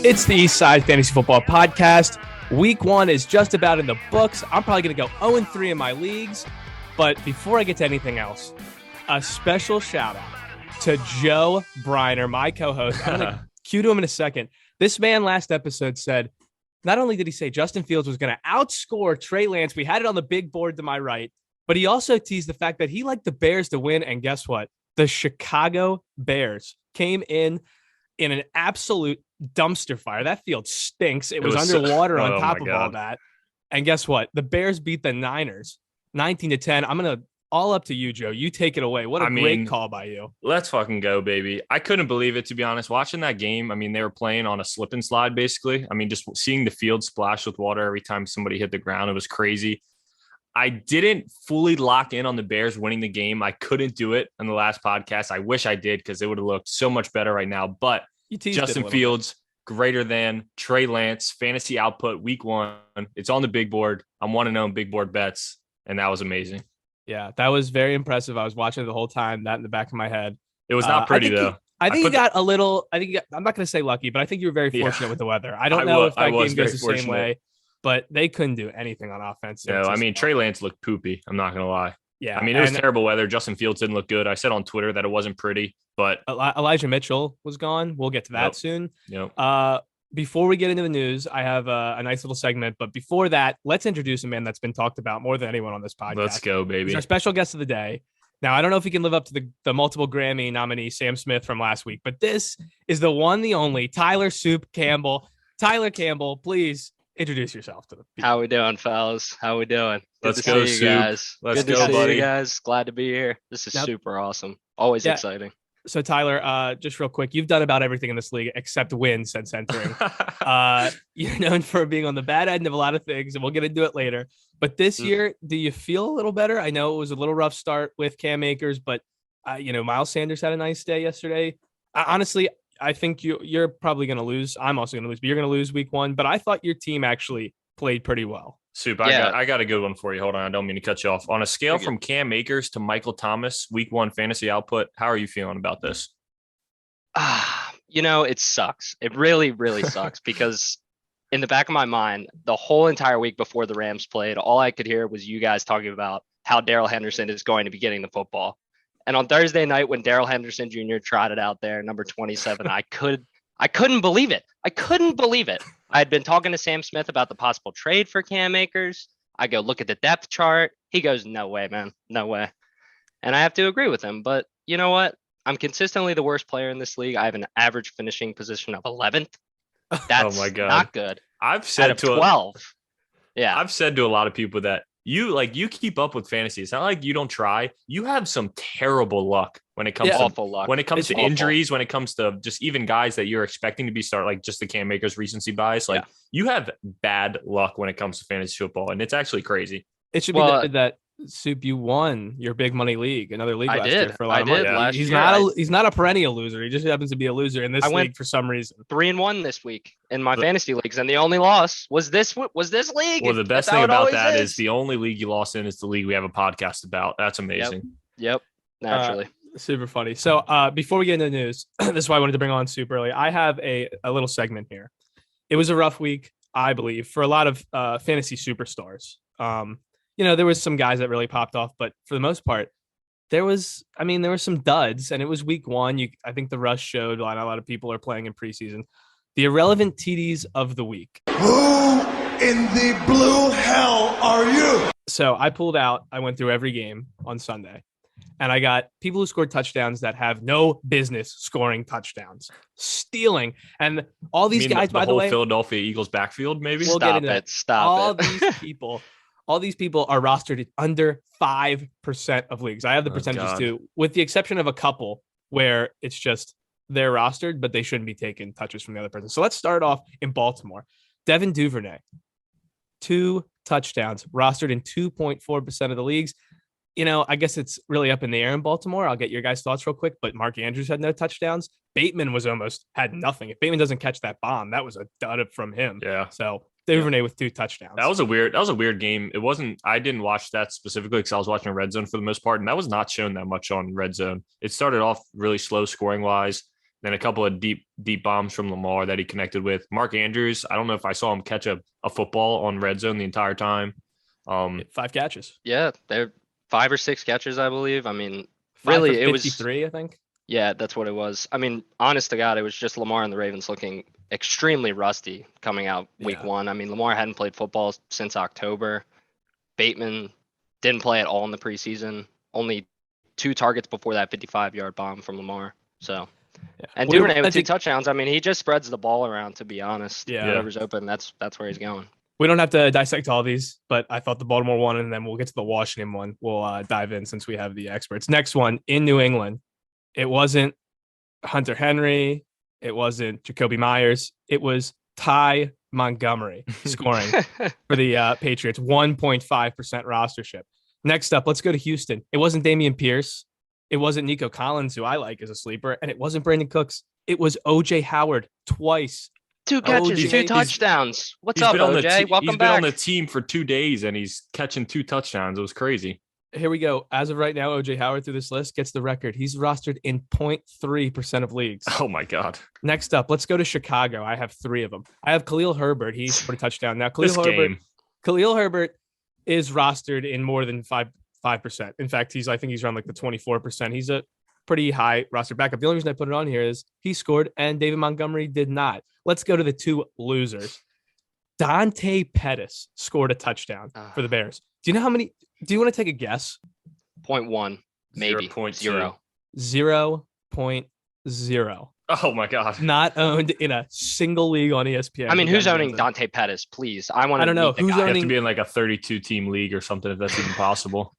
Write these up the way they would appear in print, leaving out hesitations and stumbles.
It's the East Side Fantasy Football Podcast. Week 1 is just about in the books. I'm probably going to go 0-3 in my leagues. But before I get to anything else, a special shout out to Joe Briner, my co-host. I'm going to cue to him in a second. This man last episode said, not only did he say Justin Fields was going to outscore Trey Lance, we had it on the big board to my right, but he also teased the fact that he liked the Bears to win. And guess what? The Chicago Bears came in an absolute dumpster fire. That field stinks. It was underwater on top of all that. And guess what? The Bears beat the Niners 19-10. I'm going to all up to you, Joe. You take it away. What a great call by you. Let's fucking go, baby. I couldn't believe it, to be honest. Watching that game, they were playing on a slip and slide, basically. Just seeing the field splash with water every time somebody hit the ground, it was crazy. I didn't fully lock in on the Bears winning the game. I couldn't do it in the last podcast. I wish I did because it would have looked so much better right now. But Justin Fields, greater than Trey Lance, fantasy output week 1. It's on the big board. I'm 1-0 big board bets, and that was amazing. Yeah, that was very impressive. I was watching it the whole time, that in the back of my head. It was not pretty, though. I think you got a little – I'm not going to say lucky, but I think you were very fortunate with the weather. I don't know if that game goes the same way, but they couldn't do anything on offense. No, Trey Lance looked poopy. I'm not going to lie. Yeah. It was terrible weather. Justin Fields didn't look good. I said on Twitter that it wasn't pretty, but Elijah Mitchell was gone. We'll get to that soon. Yep. Before we get into the news, I have a nice little segment. But before that, let's introduce a man that's been talked about more than anyone on this podcast. Let's go, baby. He's our special guest of the day. Now, I don't know if he can live up to the multiple Grammy nominee Sam Smith from last week, but this is the one, the only Tyler Soup Campbell. Tyler Campbell, please introduce yourself to the people. How we doing, fellas? How we doing? Let's go, see you guys. Let's Good go, to buddy. see you guys. Glad to be here. This is super awesome. Always exciting. So, Tyler, just real quick, you've done about everything in this league except win since entering. You're known for being on the bad end of a lot of things, and we'll get into it later. But this year, do you feel a little better? I know it was a little rough start with Cam Akers, but, Miles Sanders had a nice day yesterday. Honestly, I think you're probably going to lose. I'm also going to lose, but you're going to lose week 1. But I thought your team actually played pretty well. Soup, I got a good one for you. Hold on. I don't mean to cut you off. On a scale from Cam Akers to Michael Thomas, week 1 fantasy output, how are you feeling about this? It sucks. It really, really sucks because in the back of my mind, the whole entire week before the Rams played, all I could hear was you guys talking about how Darrell Henderson is going to be getting the football. And on Thursday night, when Darrell Henderson Jr. trotted out there, number 27, I couldn't believe it. I couldn't believe it. I had been talking to Sam Smith about the possible trade for Cam Akers. I go look at the depth chart. He goes, no way, man. No way. And I have to agree with him. But you know what? I'm consistently the worst player in this league. I have an average finishing position of 11th. That's not good. I've said to 12. I've said to a lot of people that you keep up with fantasy. It's not like you don't try. You have some terrible luck when it comes to awful luck. When it comes to injuries, when it comes to just even guys that you're expecting to be start, like just the Cam Akers recency bias. You have bad luck when it comes to fantasy football, and it's actually crazy. It should be noted that Soup, you won your big money league, another league last year for a lot of money. He's not a perennial loser. He just happens to be a loser in this league for some reason. 3-1 this week in my fantasy leagues, and the only loss was this league. Well, the best thing about that is the only league you lost in is the league we have a podcast about. That's amazing. Yep. Naturally. Super funny. So before we get into the news, this is why I wanted to bring on Soup early. I have a little segment here. It was a rough week, I believe, for a lot of fantasy superstars. There was some guys that really popped off, but for the most part, there were some duds, and it was week 1. I think the rush showed a lot of people are playing in preseason. The irrelevant TDs of the week. Who in the blue hell are you? So I went through every game on Sunday, and I got people who scored touchdowns that have no business scoring touchdowns, stealing. And all these guys, by the way, Philadelphia Eagles backfield, maybe. We'll get into that. Stop it. All these people are rostered at under 5% of leagues. I have the percentages too, with the exception of a couple where it's just they're rostered, but they shouldn't be taking touches from the other person. So let's start off in Baltimore. Devin Duvernay, 2 touchdowns, rostered in 2.4% of the leagues. I guess it's really up in the air in Baltimore. I'll get your guys' thoughts real quick, but Mark Andrews had no touchdowns. Bateman had nothing. If Bateman doesn't catch that bomb, that was a dud from him. Yeah. So Duvernay with 2 touchdowns. That was a weird game. It wasn't, I didn't watch that specifically because I was watching Red Zone for the most part, and that was not shown that much on Red Zone. It started off really slow scoring wise. Then a couple of deep bombs from Lamar that he connected with. Mark Andrews, I don't know if I saw him catch a football on red zone the entire time. 5 catches. Yeah, they're 5 or 6 catches, I believe. I mean, 5 really, for it was 53, I think. Yeah, that's what it was. I mean, honest to God, it was just Lamar and the Ravens looking extremely rusty coming out week Yeah. 1. I mean, Lamar hadn't played football since October. Bateman didn't play at all in the preseason. Only 2 targets before that 55-yard bomb from Lamar. So, Yeah. and Well, Duvernay I with 2 think- touchdowns. I mean, he just spreads the ball around, to be honest. Yeah. Whoever's open, that's where he's going. We don't have to dissect all these, but I thought the Baltimore one, and then we'll get to the Washington one. We'll dive in since we have the experts. Next one in New England. It wasn't Hunter Henry. It wasn't Jacoby Myers. It was Ty Montgomery scoring for the Patriots, 1.5% rostership. Next up, let's go to Houston. It wasn't Damian Pierce. It wasn't Nico Collins, who I like as a sleeper, and it wasn't Brandon Cooks. It was OJ Howard twice. 2 catches, OJ 2 touchdowns. What's He's up, been on the OJ? Welcome he's been on back. the team for 2 days and he's catching 2 touchdowns. It was crazy. Here we go. As of right now, OJ Howard through this list gets the record. He's rostered in 0.3% of leagues. Oh my God. Next up, let's go to Chicago. I have 3 of them. I have Khalil Herbert. He scored a touchdown. Now, This game. Khalil Herbert is rostered in more than 5%. In fact, I think he's around like the 24%. He's a pretty high roster backup. The only reason I put it on here is he scored and David Montgomery did not. Let's go to the 2 losers. Dante Pettis scored a touchdown for the Bears. Do you know how many? Do you want to take a guess? 0.1, maybe 0.2. 0.0. Oh my God. Not owned in a single league on ESPN. I mean, who's You guys owning know. Dante Pettis? Please, I want to. I don't know. Who's You have owning- to be in like a 32 team league or something if that's even possible.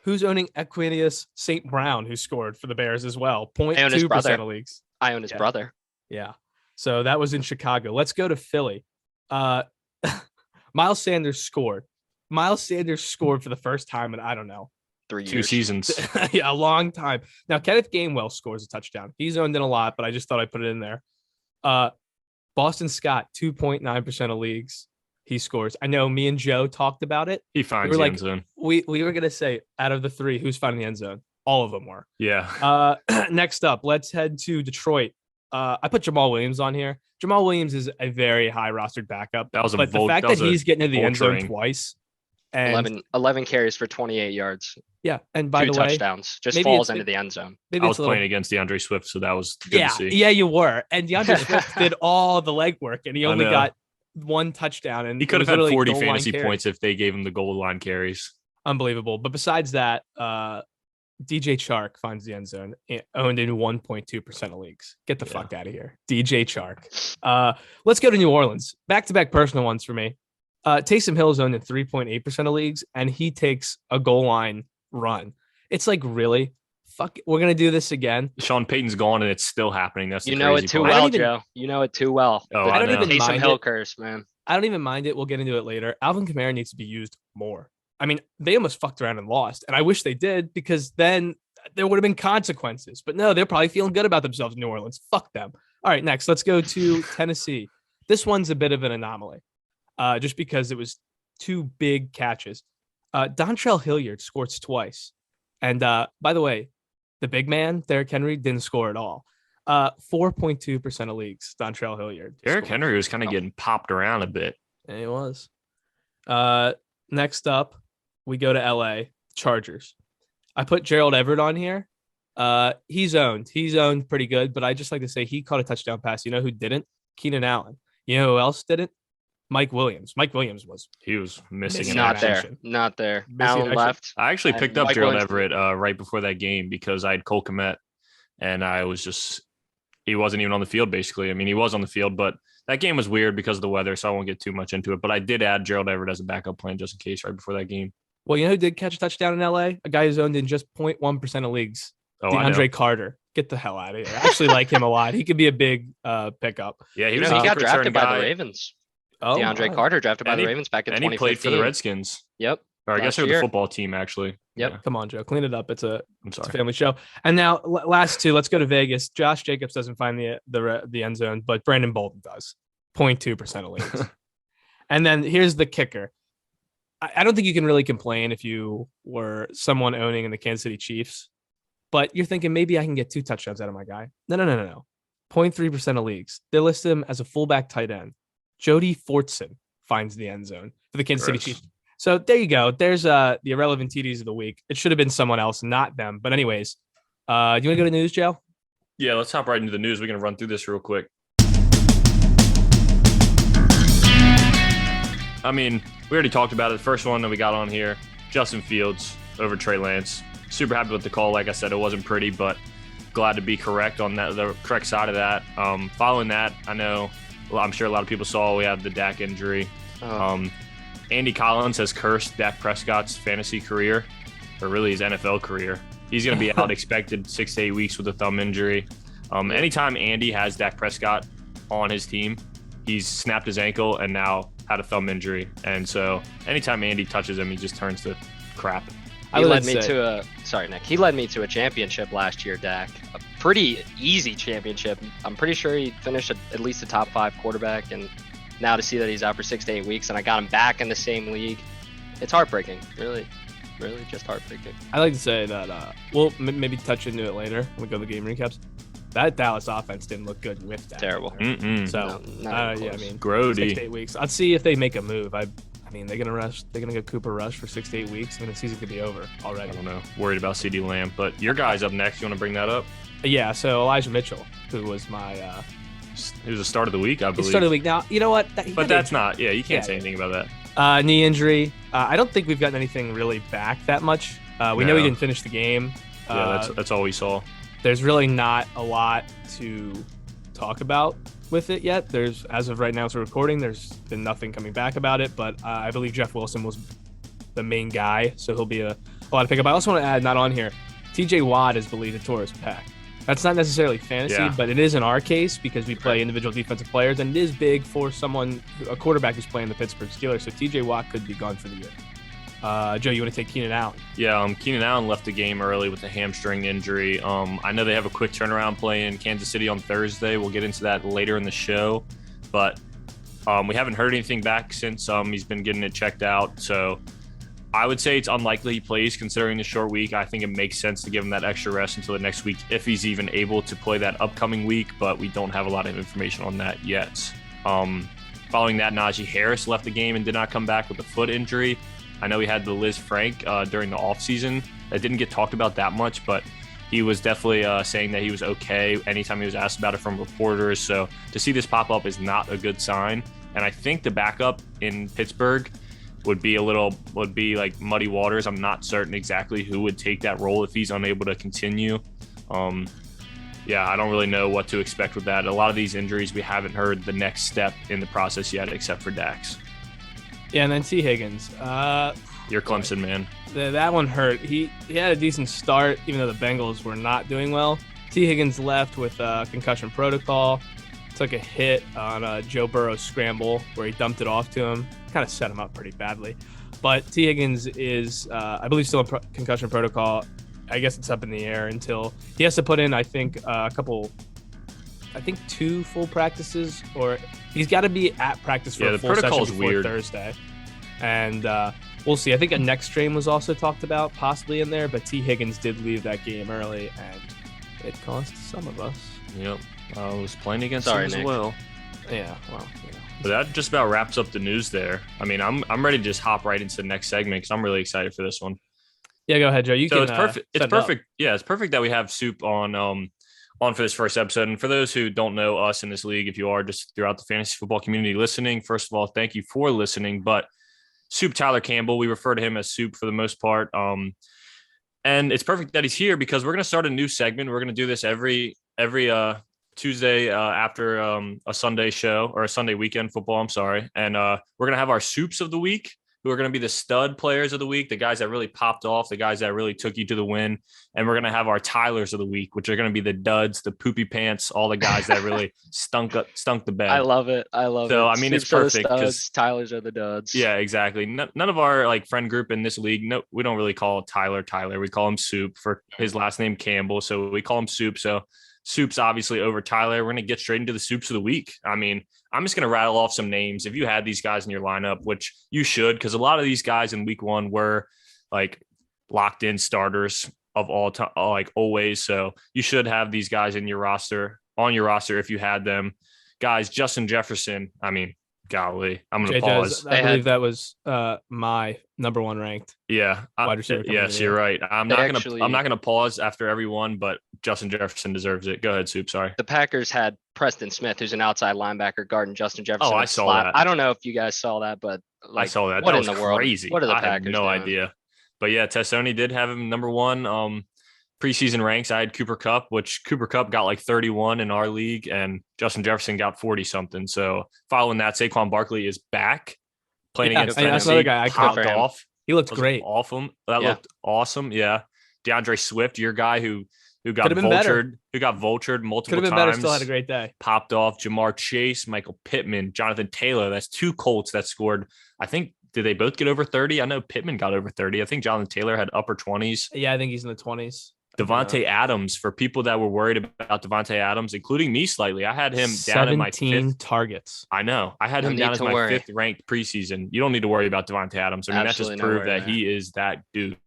Who's owning Equanius St. Brown, who scored for the Bears as well? I own his 0.2% brother. of leagues. I own his Yeah. brother. Yeah. So that was in Chicago. Let's go to Philly. Miles Sanders scored. Miles Sanders scored for the first time in, I don't know, 3 2 years. seasons. yeah, a long time. Now, Kenneth Gainwell scores a touchdown. He's owned in a lot, but I just thought I'd put it in there. Boston Scott, 2.9% of leagues. He scores. I know me and Joe talked about it. He finds were the like- end zone. We were going to say out of the 3, who's finding the end zone? All of them were. Yeah. Next up, let's head to Detroit. I put Jamal Williams on here. Jamal Williams is a very high rostered backup. That was a but the vul- fact that that was a he's getting into the end zone vulturing. twice, and 11 carries for 28 yards. yeah, and by 2 the way, touchdowns. Just maybe falls it's- into the end zone. maybe I it's was a little, playing against DeAndre Swift, so that was good yeah, to see. yeah, you were, and DeAndre Swift did all the legwork, and he I only know. got 1 touchdown, and He it could was have had literally 40 goal line fantasy carry. points if they gave him the goal line carries. Unbelievable. But besides that, DJ Chark finds the end zone, owned in 1.2% of leagues. Get the Yeah. fuck out of here. DJ Chark. Let's go to New Orleans. Back-to-back personal ones for me. Taysom Hill is owned in 3.8% of leagues, and he takes a goal line run. It's like, really? Fuck, we're going to do this again? Sean Payton's gone and it's still happening. That's the You know crazy it too part. I don't well, even- Joe. You know it too well. Oh, The I don't even Taysom mind Hill it. curse, man. I don't even mind it. We'll get into it later. Alvin Kamara needs to be used more. I mean, they almost fucked around and lost, and I wish they did because then there would have been consequences. But no, they're probably feeling good about themselves in New Orleans. Fuck them. All right, next, let's go to Tennessee. This one's a bit of an anomaly, just because it was 2 big catches. Dontrell Hilliard scores twice, and by the way, the big man Derrick Henry didn't score at all. 4.2% of leagues. Dontrell Hilliard. Derrick scored. Henry was kind of getting popped around a bit. And it was. Next up, we go to LA Chargers. I put Gerald Everett on here. He's owned. He's owned pretty good, but I just like to say he caught a touchdown pass. You know who didn't? Keenan Allen. You know who else didn't? Mike Williams. Mike Williams was He was missing Missing in Not action. action. there. Not there. Missing Allen action. left. I actually And picked up Mike Gerald Williams- Everett right before that game because I had Cole Kmet and I was just he wasn't even on the field basically. I mean, he was on the field, but that game was weird because of the weather, so I won't get too much into it. But I did add Gerald Everett as a backup plan just in case right before that game. well. You know who did catch a touchdown in LA? A guy who's owned in just 0.1% of leagues. Oh, I know. DeAndre Carter. Get the hell out of here. I actually like him a lot. He could be a big pickup. Yeah, he You was know, a he got kick return drafted by guy, the Ravens. Oh, DeAndre wow. Carter drafted by And the he- Ravens back in and he 2015. played for the Redskins. Yep. Or I guess Last they're the year. football team actually. Yep. Yeah, Come on, Joe. Clean it up. It's a I'm It's a sorry. family show. And now, last 2, let's go to Vegas. Josh Jacobs doesn't find the end zone, but Brandon Bolden does. 0.2% of leagues. And then here's the kicker. I don't think you can really complain if you were someone owning in the Kansas City Chiefs, but you're thinking maybe I can get 2 touchdowns out of my guy. No. 0.3% of leagues. They list him as a fullback tight end. Jody Fortson finds the end zone for the Kansas City Chiefs. So there you go. There's the irrelevant TDs of the week. It should have been someone else, not them. But anyways, do you want to go to news, Joe? Yeah, let's hop right into the news. We're going to run through this real quick. I mean, we already talked about it. The first one that we got on here, Justin Fields over Trey Lance. Super happy with the call. Like I said, it wasn't pretty, but glad to be correct on that, the correct side of that. Following that, I'm sure a lot of people saw we have the Dak injury. Andy Collins has cursed Dak Prescott's fantasy career, or really his NFL career. He's going to be out expected 6 to 8 weeks with a thumb injury. Anytime Andy has Dak Prescott on his team, he's snapped his ankle and now had a thumb injury. And so anytime Andy touches him, he just turns to crap. He led me to a championship last year, Dak. A pretty easy championship. I'm pretty sure he finished at least a top 5 quarterback. And now to see that he's out for 6 to 8 weeks and I got him back in the same league, it's heartbreaking. Really just heartbreaking. I like to say that we'll maybe touch into it later when we go to the game recaps. That Dallas offense didn't look good with that. Terrible. So, yeah, I mean, Grody. 6 to 8 weeks. I'll see if they make a move. I mean, they're gonna go Cooper Rush for 6 to 8 weeks, and the season could be over already. I don't know. Worried about CeeDee Lamb, but your guy's up next. You want to bring that up? Yeah. So Elijah Mitchell, who was my He was the start of the week, I believe. start of the week. Now you know what? But that's not. Yeah, you can't say anything about that. Knee injury. I don't think we've gotten anything really back that much. We know he didn't finish the game. Yeah, that's all we saw. There's really not a lot to talk about with it yet. There's, as of right now, as we're recording, there's been nothing coming back about it, but I believe Jeff Wilson was the main guy, so he'll be a lot to pick up. I also want to add, not on here, TJ Watt is believed to tore his pec. That's not necessarily fantasy, but it is in our case because we play individual defensive players, and it is big for a quarterback who's playing the Pittsburgh Steelers, so TJ Watt could be gone for the year. Joe, you want to take Keenan Allen? Yeah, Keenan Allen left the game early with a hamstring injury. I know they have a quick turnaround play in Kansas City on Thursday. We'll get into that later in the show, but we haven't heard anything back since he's been getting it checked out. So I would say it's unlikely he plays considering the short week. I think it makes sense to give him that extra rest until the next week if he's even able to play that upcoming week, but we don't have a lot of information on that yet. Following that, Najee Harris left the game and did not come back with a foot injury. I know he had the Liz Frank during the offseason. That didn't get talked about that much, but he was definitely saying that he was okay anytime he was asked about it from reporters. So to see this pop up is not a good sign. And I think the backup in Pittsburgh would be like muddy waters. I'm not certain exactly who would take that role if he's unable to continue. I don't really know what to expect with that. A lot of these injuries, we haven't heard the next step in the process yet, except for Dax. Yeah, and then T. Higgins. You're Clemson, man. That one hurt. He had a decent start, even though the Bengals were not doing well. T. Higgins left with concussion protocol. Took a hit on a Joe Burrow's scramble where he dumped it off to him. Kind of set him up pretty badly. But T. Higgins is, I believe, still in concussion protocol. I guess it's up in the air until he has to put in, I think, two full practices, or he's got to be at practice for a full session before Thursday. And we'll see. I think a neck strain was also talked about, possibly in there, but T. Higgins did leave that game early, and it cost some of us. Yep. I was playing against him as well. Yeah, well, But that just about wraps up the news there. I mean, I'm ready to just hop right into the next segment because I'm really excited for this one. Yeah, go ahead, Joe. It's perfect. It's perfect. Yeah, it's perfect that we have Soup on for this first episode. And for those who don't know us in this league, if you are just throughout the fantasy football community listening, first of all, thank you for listening. But Soup Tyler Campbell, we refer to him as Soup for the most part. And it's perfect that he's here because we're going to start a new segment. We're going to do this every Tuesday after a Sunday show or a Sunday weekend football. I'm sorry. And we're going to have our Soups of the week, who are going to be the stud players of the week, the guys that really popped off, the guys that really took you to the win. And we're going to have our Tylers of the week, which are going to be the duds, the poopy pants, all the guys that really stunk the bed. I love it. So, I mean, it's perfect because Tylers are the duds. Yeah, exactly. None of our friend group in this league, no, we don't really call Tyler. We call him Soup for his last name Campbell. So we call him Soup. So Soup's obviously over Tyler. We're going to get straight into the Soups of the week. I mean, I'm just going to rattle off some names. If you had these guys in your lineup, which you should, because a lot of these guys in week one were locked in starters of all time, always. So you should have these guys in your roster on your roster if you had them. Guys, Justin Jefferson, I mean, golly, I'm going to pause. I believe that was my number one ranked. Yeah. Wide receiver coming Yes, into the you're year. right. I'm not gonna pause after everyone, but Justin Jefferson deserves it. Go ahead, Soup. Sorry. The Packers had Preston Smith, who's an outside linebacker, guarding Justin Jefferson. Oh, I saw that. I don't know if you guys saw that, but I saw that. What That in was the world? crazy. What are the I Packers had no doing? idea. But yeah, Tessoni did have him number one. Preseason ranks, I had Cooper Kupp, which Cooper Kupp got like 31 in our league, and Justin Jefferson got 40 something. So following that, Saquon Barkley is back playing against that's Tennessee. another guy I popped for him. off. He looked That was great. Awesome. That Yeah. looked awesome. Yeah. DeAndre Swift, your guy who got Could've been better. vultured multiple Could have been times. better. Still had a great day. Popped off. Jamar Chase, Michael Pittman, Jonathan Taylor. That's two Colts that scored. I think, did they both get over 30? I know Pittman got over 30. I think Jonathan Taylor had upper 20s. Yeah, I think he's in the 20s. Devontae Adams, for people that were worried about Devontae Adams, including me slightly, I had him down in my 17 fifth. targets. I know. I had No him need down as to my worry. fifth ranked preseason. You don't need to worry about Devontae Adams. I mean, Absolutely that no just proved worry that there. he is that dude.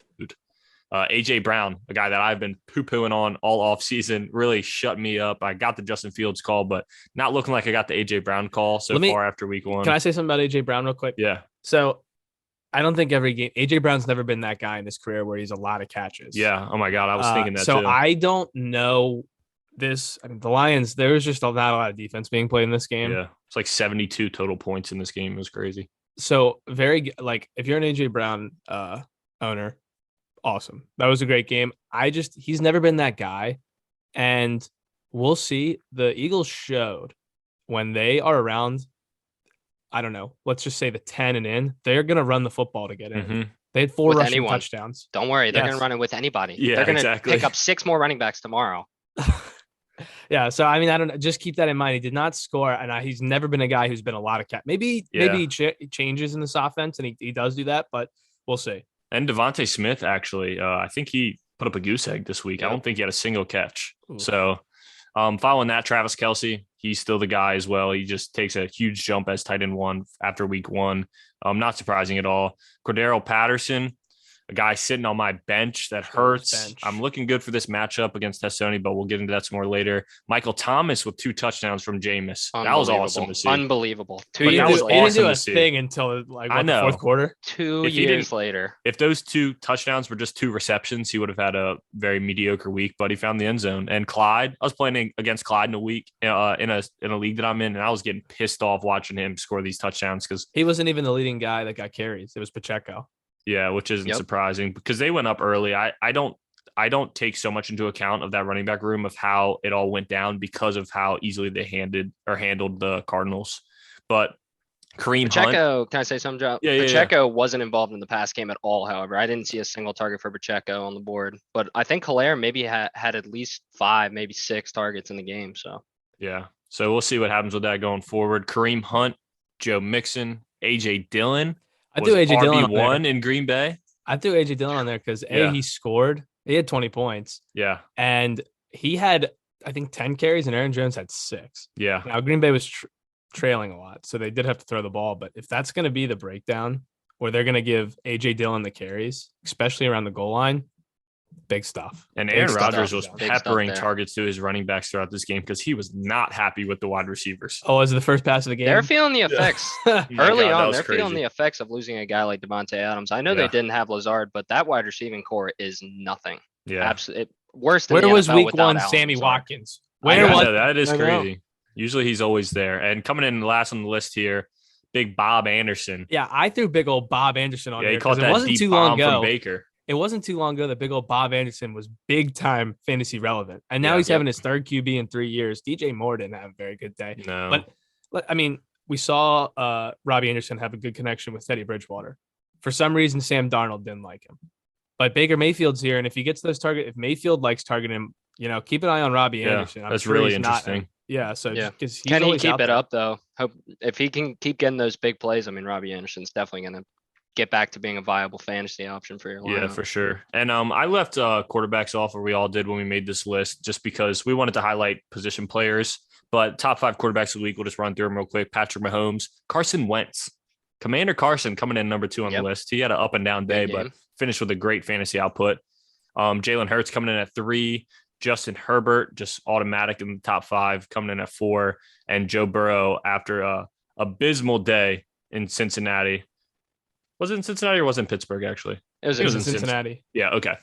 AJ Brown, a guy that I've been poo-pooing on all offseason, really shut me up. I got the Justin Fields call, but not looking like I got the AJ Brown call so far after week one. Can I say something about AJ Brown real quick? Yeah. So I don't think every game AJ Brown's never been that guy in his career where he's a lot of catches. Yeah. Oh my God. I was thinking that so too. I don't know this. I mean, the Lions, there was just not a lot of defense being played in this game. Yeah. It's like 72 total points in this game. It was crazy. So if you're an AJ Brown owner, awesome. That was a great game. He's never been that guy. And we'll see. The Eagles showed when they are around, I don't know, let's just say the 10 and in, they're going to run the football to get in. Mhm. They had 4 With rushing anyone. touchdowns. Don't worry, they're Yes. going to run it with anybody. Yeah, they're going to exactly. pick up 6 more running backs tomorrow. Yeah, so I mean, I don't know. Just keep that in mind. He did not score, and he's never been a guy who's been a lot of maybe he changes in this offense, and he does do that, but we'll see. And Devontae Smith, actually, I think he put up a goose egg this week. Yep. I don't think he had a single catch. Ooh. So following that, Travis Kelce, he's still the guy as well. He just takes a huge jump as tight end one after week one. Not surprising at all. Cordero Patterson, a guy sitting on my bench that hurts. Bench. I'm looking good for this matchup against Tessoni, but we'll get into that some more later. Michael Thomas with 2 touchdowns from Jameis. That was awesome to see. Unbelievable. 2 But years that was He didn't later. do awesome a to see. thing until I know. the fourth quarter. 2 If he years didn't- later. If those 2 touchdowns were just 2 receptions, he would have had a very mediocre week, but he found the end zone. And Clyde, I was playing against Clyde in a week in a league that I'm in, and I was getting pissed off watching him score these touchdowns because, He wasn't even the leading guy that got carries. It was Pacheco. yeah, which isn't Yep. surprising because they went up early. I don't take so much into account of that running back room of how it all went down because of how easily they handled the Cardinals. But Kareem Hunt, Pacheco, can I say something, Joe? Yeah. Pacheco wasn't involved in the pass game at all, however. I didn't see a single target for Pacheco on the board. But I think Hilaire maybe had at least 5, maybe 6 targets in the game. So yeah. So we'll see what happens with that going forward. Kareem Hunt, Joe Mixon, AJ Dillon. I threw AJ Dillon on there. RB1 in Green Bay. I threw AJ Dillon on there because Yeah. he scored. He had 20 points, Yeah. and he had, I think, 10 carries, and Aaron Jones had 6. Yeah. Now Green Bay was trailing a lot, so they did have to throw the ball. But if that's going to be the breakdown, where they're going to give AJ Dillon the carries, especially around the goal line, big stuff. And Big Aaron stuff. Rodgers was Big stuff peppering there. targets to his running backs throughout this game because he was not happy with the wide receivers. Oh, was it the first pass of the game? they're feeling the effects. My Early God, that on, was they're feeling crazy. the effects of losing a guy like Devontae Adams. I know Yeah. they didn't have Lazard, but that wide receiving core is nothing. Yeah. Absolutely worse than Where the was NFL week without one, Allen Sammy Lazard. Watkins? I Where know, was that is I know. crazy. Usually he's always there. And coming in last on the list here, big Bob Anderson. Yeah, I threw big old Bob Anderson on Yeah, he here caught because it that wasn't deep too long bomb from ago. Baker. It wasn't too long ago that big old Bob Anderson was big time fantasy relevant, and now Yeah. he's having his 3rd QB in 3 years. DJ Moore didn't have a very good day, No. but I mean, we saw Robbie Anderson have a good connection with Teddy Bridgewater. For some reason, Sam Darnold didn't like him, but Baker Mayfield's here, and if he gets those if Mayfield likes targeting him, keep an eye on Robbie Yeah, Anderson. I'm that's sure really he's not- interesting. So Yeah. because Can he keep it up though? Hope if he can keep getting those big plays. I mean, Robbie Anderson's definitely going to get back to being a viable fantasy option for your lineup. Yeah, for sure. And I left quarterbacks off, or we all did when we made this list, just because we wanted to highlight position players. But top 5 quarterbacks of the week, we'll just run through them real quick. Patrick Mahomes, Carson Wentz, Commander Carson coming in number 2 on Yep. the list. He had an up and down day, Big but game. finished with a great fantasy output. Jalen Hurts coming in at 3, Justin Herbert, just automatic in the top 5, coming in at 4. And Joe Burrow after a abysmal day in Cincinnati. Was it in Cincinnati or was it in Pittsburgh, actually? It was It was in in Cincinnati. Yeah, okay.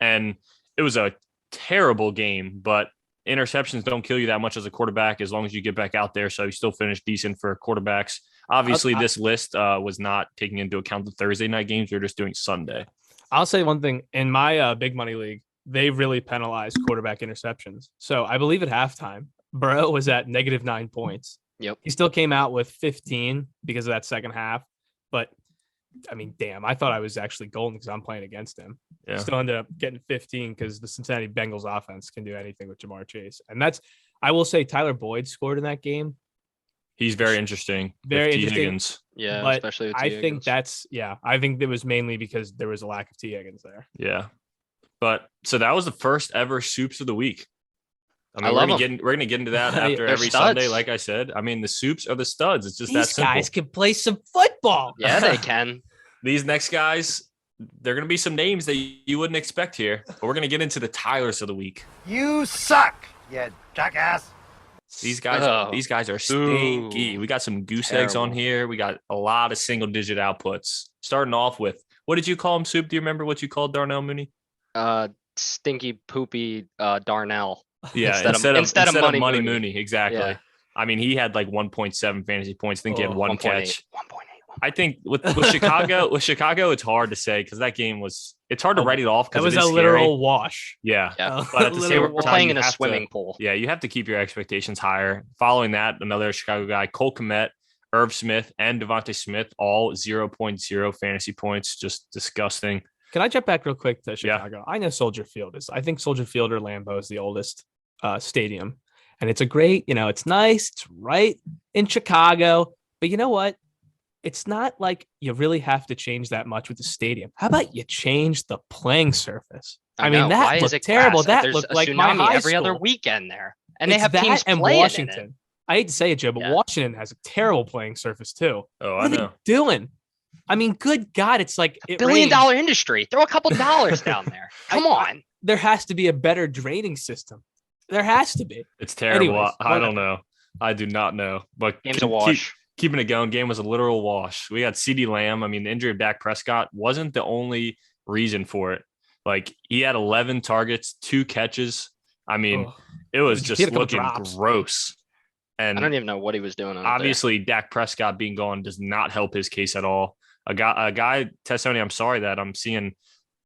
And it was a terrible game, but interceptions don't kill you that much as a quarterback as long as you get back out there. So you still finish decent for quarterbacks. Obviously, this list was not taking into account the Thursday night games. We were just doing Sunday. I'll say one thing. In my big money league, they really penalized quarterback interceptions. So I believe at halftime, Burrow was at -9 points. Yep. He still came out with 15 because of that second half. But I mean, damn, I thought I was actually golden because I'm playing against him. Yeah. Still ended up getting 15 because the Cincinnati Bengals offense can do anything with Jamar Chase. And I will say Tyler Boyd scored in that game. He's very interesting. Very with T. interesting. Higgins. Yeah, But especially with T. I think Higgins. I think it was mainly because there was a lack of T. Higgins there. Yeah. But so that was the first ever soups of the week. I mean, I we're love gonna get into that after They're every studs. Sunday. Like I said, I mean, the soups are the studs. It's just that These simple. guys can play some football. Yeah, they can. These next guys, they're going to be some names that you wouldn't expect here. But we're going to get into the Tylers of the week. You suck, you jackass. These guys are Ooh. stinky. We got some goose eggs on Terrible. here. We got a lot of single-digit outputs. Starting off with, what did you call him, Soup? Do you remember what you called Darnell Mooney? Stinky poopy Darnell. Yeah, instead of Money Money Mooney. Exactly. Yeah. I mean, he had like 1.7 fantasy points. I think he had one 1.8. catch. 1.8. I think with Chicago, it's hard to say because that game it's hard to write it off That because was a literal wash. Yeah. Yeah. But at the They same were time, playing you in a have to- swimming pool. Yeah, you have to keep your expectations higher. Following that, another Chicago guy, Cole Kmet, Irv Smith, and Devontae Smith, all 0.0 fantasy points. Just disgusting. Can I jump back real quick to Yeah. Chicago? I know Soldier Field is. I think Soldier Field or Lambeau is the oldest stadium, and it's a great. It's nice. It's right in Chicago, but you know what? It's not like you really have to change that much with the stadium. How about you change the playing surface? I mean, know. that Why is looked it terrible. grass? That There's looked a like my tsunami high every other school. weekend there, and they It's have that teams and playing in Washington. it. I hate to say it, Joe, but Yeah. Washington has a terrible playing surface too. Oh, What I are they know. doing? I mean, good God, it's like it $1 billion rains. industry. Throw a couple dollars down there. Come on. There has to be a better draining system. There has to be. It's terrible. Anyways, I don't whatever. know. I do not know. But Game's a wash. Keeping it going, game was a literal wash. We got CeeDee Lamb. I mean, the injury of Dak Prescott wasn't the only reason for it. Like, he had 11 targets, 2 catches. I mean, Ugh. it was He just had a couple looking drops. gross. And I don't even know what he was doing. Out obviously, Dak Prescott being gone does not help his case at all. A guy, Tessoni, I'm sorry that I'm seeing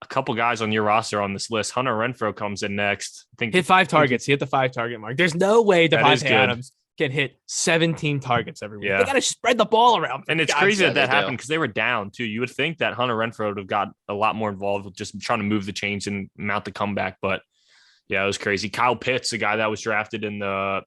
a couple guys on your roster on this list. Hunter Renfrow comes in next. I think Hit 5 targets. He hit the 5 target mark. There's no way That is Devontae good. Adams can hit 17 targets every week. Yeah. They got to spread the ball around. And it's God, crazy yeah, that they happened do. because they were down too. You would think that Hunter Renfrow would have got a lot more involved with just trying to move the chains and mount the comeback. But yeah, it was crazy. Kyle Pitts, the guy that was drafted in the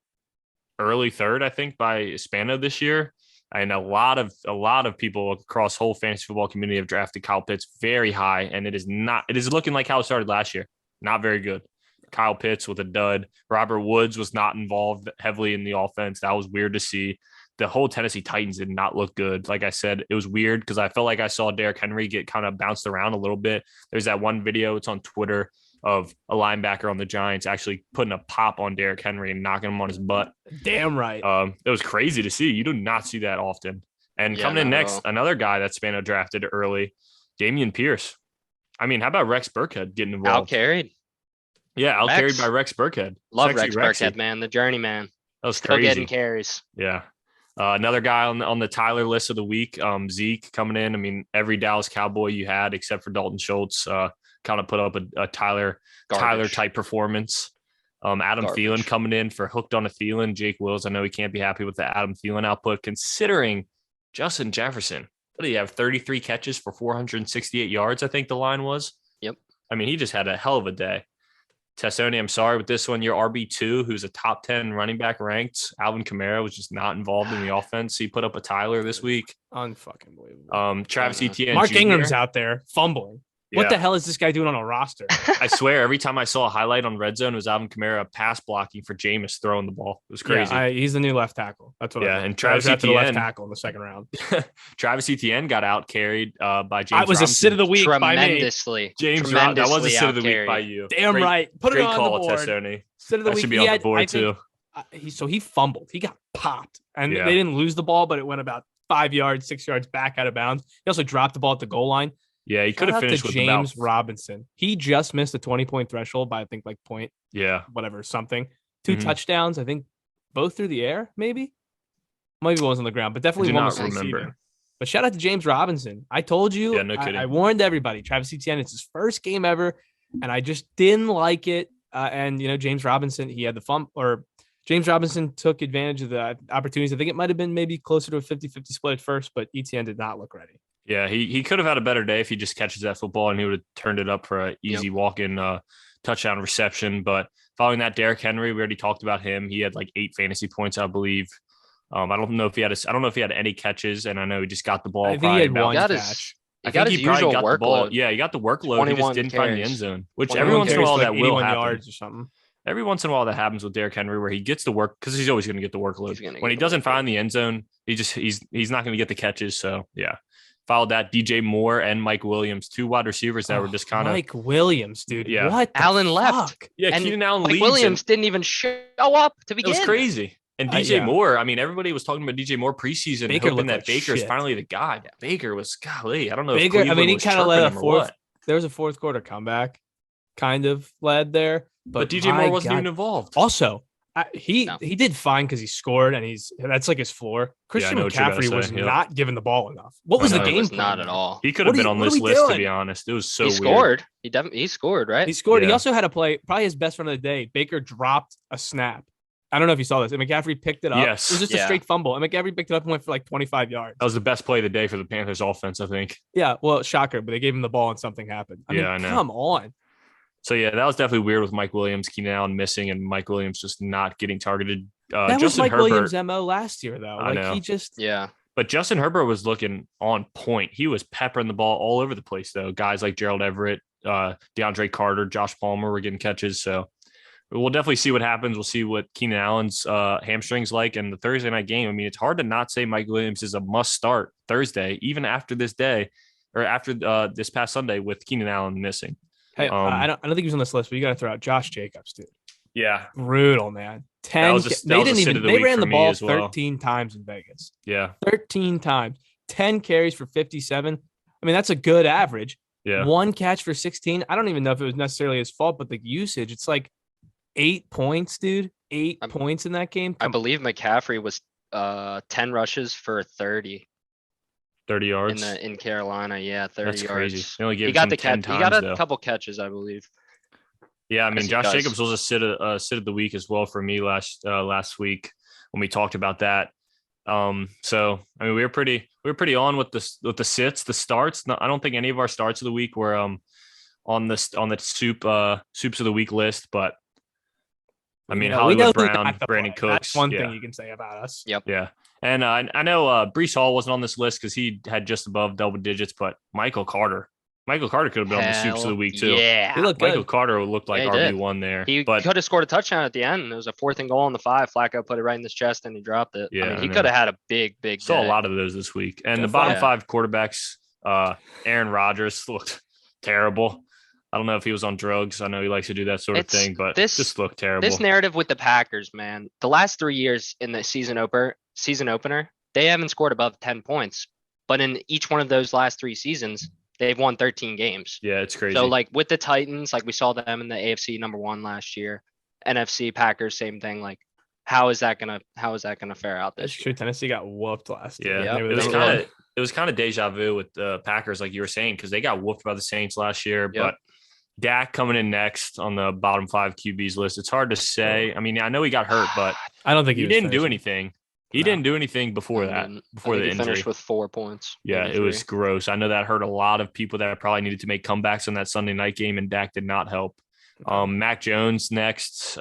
early 3rd, I think, by Spano this year. And a lot of people across whole fantasy football community have drafted Kyle Pitts very high. And it is looking like how it started last year. Not very good. Kyle Pitts with a dud. Robert Woods was not involved heavily in the offense. That was weird to see. The whole Tennessee Titans did not look good. Like I said, it was weird because I felt like I saw Derrick Henry get kind of bounced around a little bit. There's that one video, it's on Twitter, of a linebacker on the Giants actually putting a pop on Derrick Henry and knocking him on his butt. Damn right. It was crazy to see. You do not see that often. And Yeah, coming in not at next, all. another guy that Spano drafted early, Damian Pierce. I mean, how about Rex Burkhead getting involved? Out carried. Yeah, out Rex. carried by Rex Burkhead. Love Sexy Rex Rexy. Burkhead, man. The journeyman. That was Still crazy. getting carries. Yeah. Another guy on the Tyler list of the week, Zeke coming in. I mean, every Dallas Cowboy you had except for Dalton Schultz kind of put up a Tyler Garbage. type performance. Adam Garbage. Thielen coming in for hooked on a Thielen. Jake Wills, I know he can't be happy with the Adam Thielen output considering Justin Jefferson. What do you have? 33 catches for 468 yards, I think the line was. Yep. I mean, he just had a hell of a day. Tessoni, I'm sorry with this one. Your RB2, who's a top 10 running back ranked, Alvin Kamara was just not involved in the offense. He put up a Tyler this week. Unfucking believable. Travis Yeah. Etienne Mark Jr. Ingram's out there fumbling. What the hell is this guy doing on a roster? I swear, every time I saw a highlight on Red Zone, it was Alvin Kamara pass blocking for Jameis throwing the ball. It was crazy. Yeah, he's the new left tackle. That's what. Yeah, I and Travis drafted the left Etienne, tackle in the second round. Travis Etienne got out carried by James. I was a sit of the week by me. Tremendously. James, that was a sit of the week by you. Damn right. Put it on call, the board. Testoni. Sit of the That week. should be on the board too. He fumbled. He got popped, and they didn't lose the ball, but it went about 5 yards, 6 yards back out of bounds. He also dropped the ball at the goal line. Yeah, he could have finished with James Robinson. He just missed the 20-point threshold by I think like point. Yeah, whatever, something. 2 touchdowns, I think, both through the air, maybe it was on the ground, but definitely one was receiving. But shout out to James Robinson. I told you, yeah, no kidding. I warned everybody. Travis Etienne, it's his first game ever, and I just didn't like it. And James Robinson, he had the James Robinson took advantage of the opportunities. I think it might have been maybe closer to a 50-50 split at first, but Etienne did not look ready. Yeah, he could have had a better day if he just catches that football and he would have turned it up for an easy walk-in touchdown reception. But following that, Derrick Henry, we already talked about him. He had like 8 fantasy points, I believe. I don't know if he had any catches, and I know he just got the ball. I think he had one catch. He got his usual workload. Yeah, he got the workload. He just didn't find the end zone, which every once in a while that will happen. Yards or something. Every once in a while that happens with Derrick Henry, where he gets the work because he's always going to get the workload. When he doesn't find the end zone, he's not going to get the catches. So yeah. Followed that, DJ Moore and Mike Williams, 2 wide receivers that were just kind of Mike Williams, dude. Yeah, what? Allen left. Yeah, and Keenan Allen Mike Williams didn't even show up to begin. It was crazy. And DJ Moore, I mean, everybody was talking about DJ Moore preseason, hoping that Baker is finally the guy. Yeah. Baker was golly. I don't know. Baker, I mean, he kind of led a fourth. There was a fourth quarter comeback, kind of led there, but DJ Moore wasn't even involved. Also, he did fine because he scored, and that's like his floor. Christian McCaffrey was not given the ball enough. What was the game plan? Not at all. He could have been on this list, to be honest. It was so weird. He scored. He scored, right? He scored. Yeah. He also had a play, probably his best run of the day. Baker dropped a snap. I don't know if you saw this. And McCaffrey picked it up. Yes. It was just a straight fumble. And McCaffrey picked it up and went for like 25 yards. That was the best play of the day for the Panthers offense, I think. Yeah, well, shocker, but they gave him the ball and something happened. I mean, come on. So, yeah, that was definitely weird with Mike Williams, Keenan Allen missing, and Mike Williams just not getting targeted. That was Mike Williams' MO last year, though. I know. He just... Yeah. But Justin Herbert was looking on point. He was peppering the ball all over the place, though. Guys like Gerald Everett, DeAndre Carter, Josh Palmer were getting catches. So we'll definitely see what happens. We'll see what Keenan Allen's hamstrings like. And the Thursday night game, I mean, it's hard to not say Mike Williams is a must start Thursday, even after this day or after this past Sunday with Keenan Allen missing. Hey, I don't think he was on this list, but you got to throw out Josh Jacobs, dude. Yeah. Brutal, man. They ran the ball 13 times in Vegas. Yeah. 13 times. 10 carries for 57. I mean, that's a good average. Yeah. 1 catch for 16. I don't even know if it was necessarily his fault, but the usage, it's like 8 points, dude. 8 points in that game. I believe McCaffrey was 10 rushes for 30 yards in Carolina. Yeah, 30 That's yards. Crazy. They only gave he got the catch. He got a couple catches, I believe. Yeah, I mean, Josh Jacobs was a sit of the week as well for me last week when we talked about that. So I mean, we were pretty on with the sits, the starts. No, I don't think any of our starts of the week were on the soups of the week list, but I mean, Hollywood Brown, Brandon Cooks. That's one thing you can say about us. Yep. Yeah. And I know Breece Hall wasn't on this list because he had just above double digits, but Michael Carter could have been on the soups of the week too. Yeah. Michael Carter looked like RB1 there. He could have scored a touchdown at the end. It was a 4th and goal on the 5. Flacco put it right in his chest and he dropped it. Yeah, I mean, he could have had a big Saw a lot of those this week. And the bottom 5 quarterbacks, Aaron Rodgers looked terrible. I don't know if he was on drugs. I know he likes to do that sort of thing, but this just looked terrible. This narrative with the Packers, man, the last 3 years in the season opener, they haven't scored above 10 points. But in each one of those last 3 seasons, they've won 13 games. Yeah, it's crazy. So like with the Titans, like we saw them in the AFC #1 last year. NFC Packers, same thing. Like, how is that gonna fare out this year? True. Tennessee got whooped last year. Yeah, it was kind of deja vu with the Packers, like you were saying, because they got whooped by the Saints last year. But Dak coming in next on the bottom 5 QBs list. It's hard to say. I mean, I know he got hurt, but I don't think he didn't do anything. He didn't do anything before the injury. He finished with 4 points. Yeah, it was gross. I know that hurt a lot of people that probably needed to make comebacks on that Sunday night game, and Dak did not help. Mac Jones next.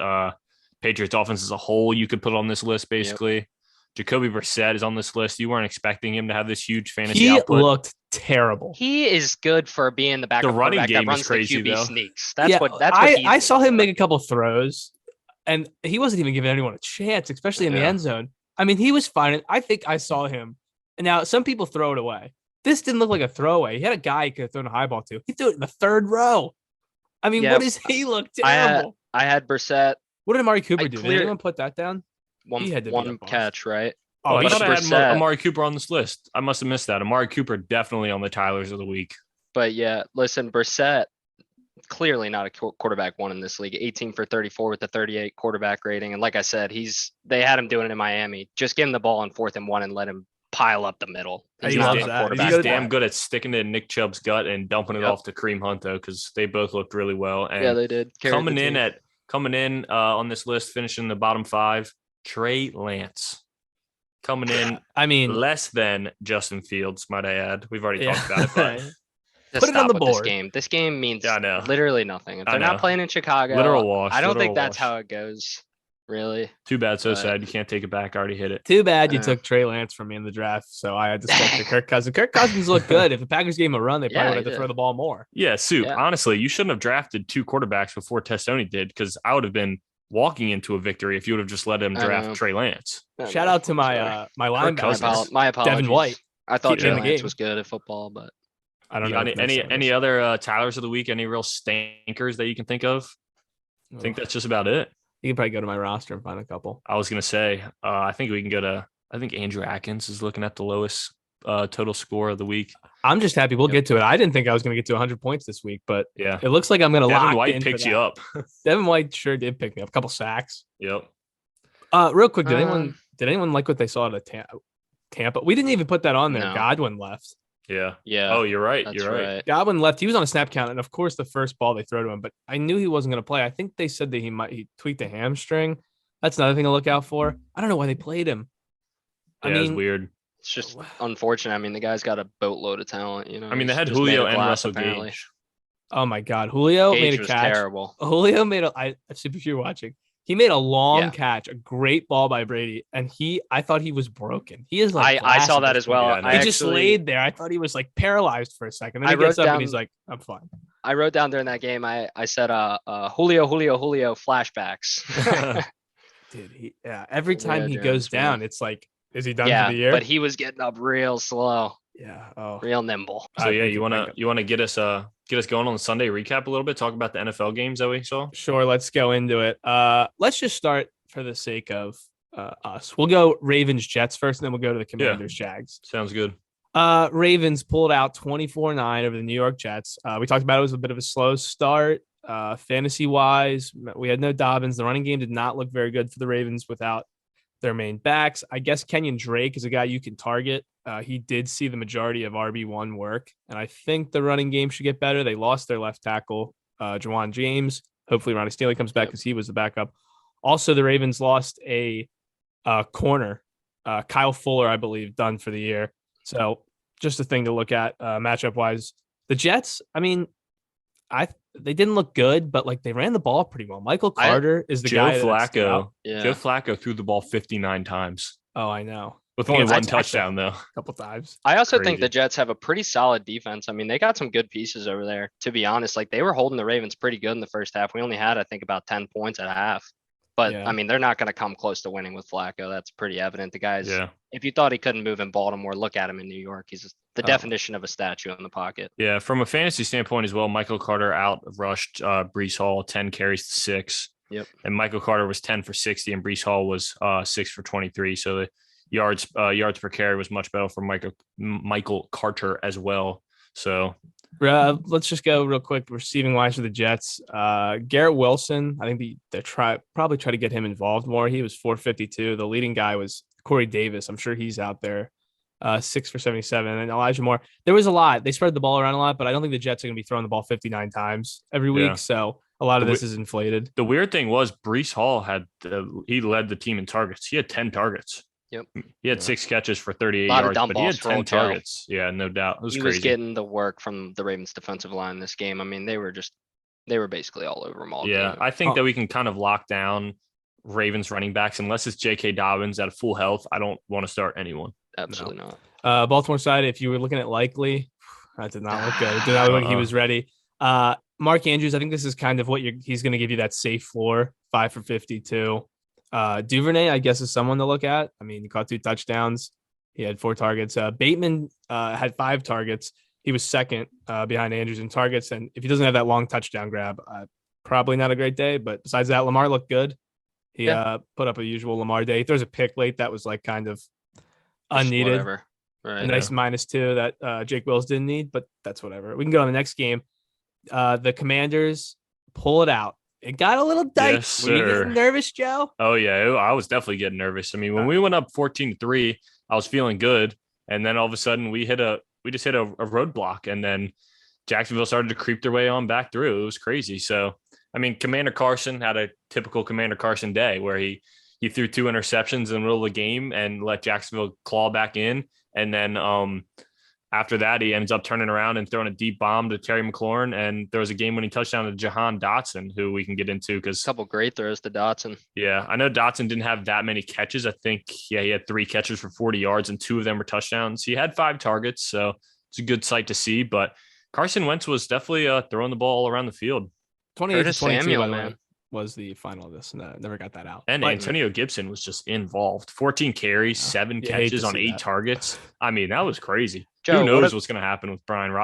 Patriots offense as a whole, you could put on this list basically. Jacoby Brissett is on this list. You weren't expecting him to have this huge fantasy He output. looked terrible. He is good for being the backup running quarterback game that is runs crazy, the QB though. sneaks. That's what he's I saw good him for. make a couple throws, and he wasn't even giving anyone a chance, especially in the Yeah. end zone. I mean, he was fine. I think I saw him. And now some people throw it away. This didn't look like a throwaway. He had a guy he could have thrown a high ball to. He threw it in the third row. I mean, Yeah, what does he look terrible? I had Brissett What did Amari Cooper do? Did clear- anyone put that down? He had to be one a bust. catch, right? Oh, I he thought I had Brissett- Amari Cooper on this list. I must have missed that. Amari Cooper definitely on the Tylers of the week. But yeah, listen, Brissett, clearly not a quarterback one in this league. 18 for 34 with the 38 quarterback rating. And like I said, they had him doing it in Miami. Just give him the ball on 4th and 1 and let him pile up the middle. He He's loves not a that. quarterback. He's good damn at good at sticking to Nick Chubb's gut and dumping it Yep. off to Kareem Hunt, though, because they both looked really well. And Yeah, they did. Carried the coming team. in on this list, finishing the bottom 5, Trey Lance. Coming in I mean, less than Justin Fields, might I add. We've already talked about it, but To Put it on stop the with board. This game. This game means Yeah, I know. literally nothing. If I they're know. not playing in Chicago, literal wash. I don't literal think that's wash. how it goes. Really. Too bad, so but- sad. You can't take it back. I already hit it. too bad you Yeah. took Trey Lance from me in the draft, so I had to stick to Kirk Cousins. Kirk Cousins looked good. If the Packers gave him a run, they probably Yeah, would he have to did. throw the ball more. Yeah, Soup. Yeah. Honestly, you shouldn't have drafted 2 quarterbacks before Testoni did, because I would have been walking into a victory if you would have just let him I know. draft Trey Lance. Shout out to my Sorry. my Kirk linebacker. Cousins. My apologies. Devin White. I thought Keep Trey in the Lance game. was good at football, but I don't You know. got if any Minnesota's- other Tylers of the week? Any real stankers that you can think of? I think that's just about it. You can probably go to my roster and find a couple. I was gonna say, I think we can go to. I think Andrew Atkins is looking at the lowest total score of the week. I'm just happy we'll Yep. get to it. I didn't think I was going to get to 100 points this week, but Yeah, it looks like I'm going to lock Devin White in for picked that. you up. Devin White sure did pick me up. A couple sacks. Yep. Real quick, did Um, anyone like what they saw at Tampa? We didn't even put that on there. No. Godwin left. Yeah. yeah. Oh, you're right. that's You're right. Godwin left. He was on a snap count, and of course, the first ball they throw to him. But I knew he wasn't going to play. I think they said that he tweaked a hamstring. That's another thing to look out for. I don't know why they played him. Yeah, it's weird. It's just unfortunate. I mean, the guy's got a boatload of talent. You know. I mean, they He's had just made Julio of and glass, Russell apparently. Gage. Oh my God, Julio Gage made a was catch. terrible. Julio made if you're watching, he made a long Yeah. catch, a great ball by Brady, and I thought he was broken. He is like I glass saw at that this as well. point. Yeah, I He know. just laid there. I thought he was like paralyzed for a second. Then I he gets wrote up down- and he's like, "I'm fine." I wrote down during that game. I said, Julio flashbacks. Dude, every time Yeah, he Jared, goes it's rough. down, it's like, is he done yeah, for the year? but he was getting up real slow, yeah. Oh, real nimble. So I yeah, think you he wanna might get us going on the Sunday recap a little bit, talk about the NFL games that we saw. Sure, let's go into it. Let's just start for the sake of us. We'll go Ravens Jets first, and then we'll go to the Commanders Jags. Sounds good. Ravens pulled out 24-9 over the New York Jets. We talked about it was a bit of a slow start. Fantasy wise, we had no Dobbins. The running game did not look very good for the Ravens without their main backs. I guess Kenyon Drake is a guy you can target. He did see the majority of RB1 work, and I think the running game should get better. They lost their left tackle, Jawan James. Hopefully, Ronnie Stanley comes back because he was the backup. Also, the Ravens lost a corner, Kyle Fuller, I believe, done for the year. So just a thing to look at matchup wise. The Jets, I mean, they didn't look good, but like they ran the ball pretty well. Michael Carter is the Joe guy. that stood out. Flacco. Yeah. Joe Flacco threw the ball 59 times Oh, I know. with only Against one Texas. touchdown though. A couple times. I also Crazy. think the Jets have a pretty solid defense. I mean, they got some good pieces over there, to be honest. Like they were holding the Ravens pretty good in the first half. We only had, I think, about 10 points at half. But Yeah. I mean, they're not going to come close to winning with Flacco. That's pretty evident. The guy's, Yeah. if you thought he couldn't move in Baltimore, look at him in New York. He's the Oh. definition of a statue in the pocket. Yeah. From a fantasy standpoint as well, Michael Carter out rushed Brees Hall 10 carries to 6. Yep. And Michael Carter was 10 for 60 and Brees Hall was 6 for 23. So the yards per carry was much better for Michael Carter as well. So Let's just go real quick. Receiving wise for the Jets, Garrett Wilson. I think they probably try to get him involved more. He was 452. The leading guy was Corey Davis. I'm sure he's out there. 6 for 77. And Elijah Moore. There was a lot. They spread the ball around a lot, but I don't think the Jets are going to be throwing the ball 59 times every week. Yeah. So a lot of this is inflated. the weird thing was Brees Hall he led the team in targets. He had 10 targets. Yep. He had Yeah. 6 catches for 38 Lot of yards, dump but he had balls for 10 old Joe. targets. Yeah, no doubt. It was He crazy. was getting the work from the Ravens defensive line this game. I mean, they were basically all over him all Yeah, game. I think Oh. that we can kind of lock down Ravens running backs, unless it's J.K. Dobbins at full health, I don't want to start anyone. Absolutely not. Baltimore side, if you were looking at Likely, that did not look good. It did not look like he was ready. Mark Andrews, I think this is kind of what he's going to give you that safe floor, 5 for 52. Duvernay, I guess, is someone to look at. I mean, he caught 2 touchdowns. He had 4 targets. Bateman had 5 targets. He was second behind Andrews in targets. And if he doesn't have that long touchdown grab, probably not a great day. But besides that, Lamar looked good. He put up a usual Lamar day. He throws a pick late that was like kind of unneeded. Whatever. Right. A nice -2 that Jake Wills didn't need, but that's whatever. We can go on the next game. The Commanders pull it out. It got a little dicey. Yes, Were you sir. getting nervous, Joe? Oh, yeah. I was definitely getting nervous. I mean, when we went up 14-3, I was feeling good. And then all of a sudden we just hit a roadblock. And then Jacksonville started to creep their way on back through. It was crazy. So, I mean, Commander Carson had a typical Commander Carson day where he threw 2 interceptions in the middle of the game and let Jacksonville claw back in. And then after that, he ends up turning around and throwing a deep bomb to Terry McLaurin. And there was a game-winning touchdown to Jahan Dotson, who we can get into because a couple great throws to Dotson. Yeah, I know Dotson didn't have that many catches. I think, he had 3 catches for 40 yards and 2 of them were touchdowns. He had 5 targets, so it's a good sight to see. But Carson Wentz was definitely throwing the ball all around the field. 28 Curtis to 22, Samuel, by the way, man. was the final of this. And never got that out. And But Antonio Gibson was just involved. 14 carries, 7 You hate catches to on see 8 that. targets. I mean, that was crazy. Joe, Who knows what what's going to happen with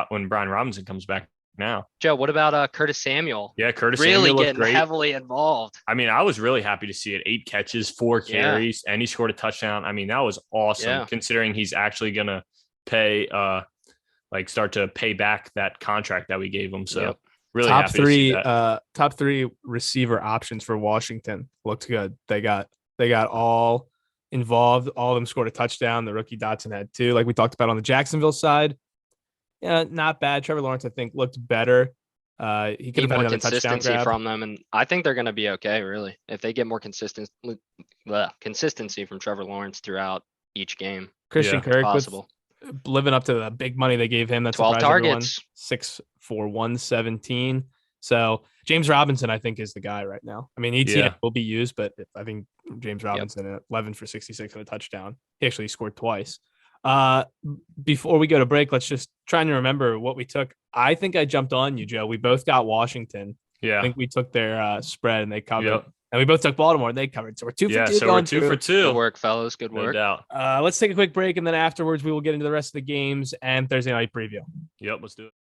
when Brian Robinson comes back now? Joe, what about Curtis Samuel? Yeah, Curtis Really Samuel looked getting great. heavily involved. I mean, I was really happy to see it. 8 catches, 4 Yeah. carries, and he scored a touchdown. I mean, that was awesome Yeah. considering he's actually going to pay, start to pay back that contract that we gave him. So Yep. really top happy to see 3 that. top 3 receiver options for Washington looked good. They got all involved. All of them scored a touchdown. The rookie Dotson had 2, like we talked about on the Jacksonville side. Yeah, not bad. Trevor Lawrence, I think, looked better. He could Need have had more another touchdown consistency grab. from them, and I think they're going to be okay. Really, if they get more consistency from Trevor Lawrence throughout each game, Christian Yeah. Kirk possible. with living up to the big money they gave him. That's 12 targets. 6 for 117. So James Robinson, I think, is the guy right now. I mean, ETN Yeah. will be used, but I think James Robinson at 11 for 66 and a touchdown. He actually scored twice. Before we go to break, let's just try and remember what we took. I think I jumped on you, Joe. We both got Washington. I Yeah. think we took their spread and they covered. Yep. And we both took Baltimore and they covered. So we're 2 for 2. So we're going 2 through. for 2. Good work, fellas. Good No work. doubt. Let's take a quick break and then afterwards we will get into the rest of the games and Thursday night preview. Yep. Let's do it.